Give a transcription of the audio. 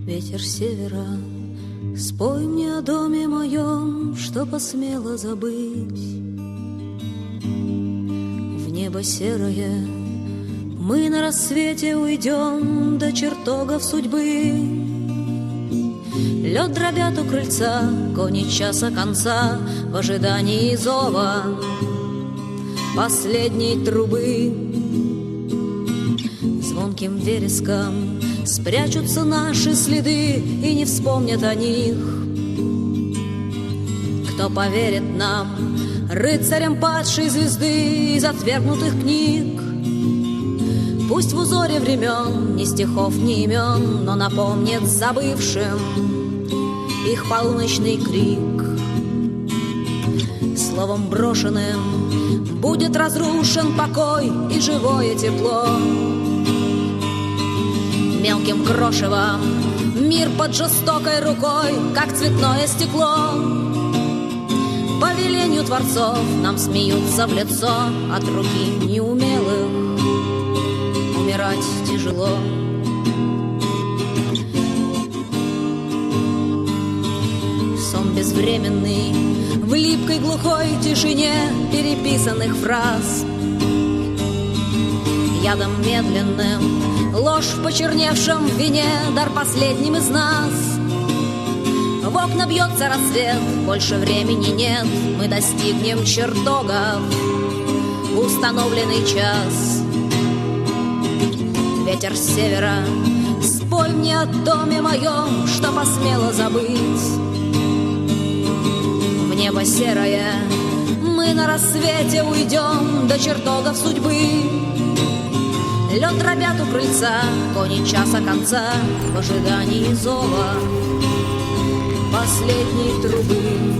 Ветер севера, спой мне о доме моем, что посмела забыть. В небо серое мы на рассвете уйдем до чертогов судьбы. Лед дробят у крыльца, кони часа конца в ожидании зова последней трубы. Звонким вереском спрячутся наши следы, и не вспомнят о них. Кто поверит нам, рыцарям падшей звезды из отвергнутых книг? Пусть в узоре времен ни стихов, ни имен, но напомнит забывшим их полуночный крик. Словом брошенным будет разрушен покой и живое тепло. Мелким крошевом мир под жестокой рукой, как цветное стекло. По велению творцов нам смеются в лицо, от руки неумелых умирать тяжело. Сон безвременный в липкой глухой тишине переписанных фраз. Ядом медленным ложь в почерневшем вине, дар последним из нас. В окна бьется рассвет, больше времени нет, мы достигнем чертогов в установленный час. Ветер с севера, спой мне о доме моем, что посмела забыть. В небо серое мы на рассвете уйдем до чертогов судьбы. Лед дробят у крыльца, кони часа конца в ожидании зова последней трубы.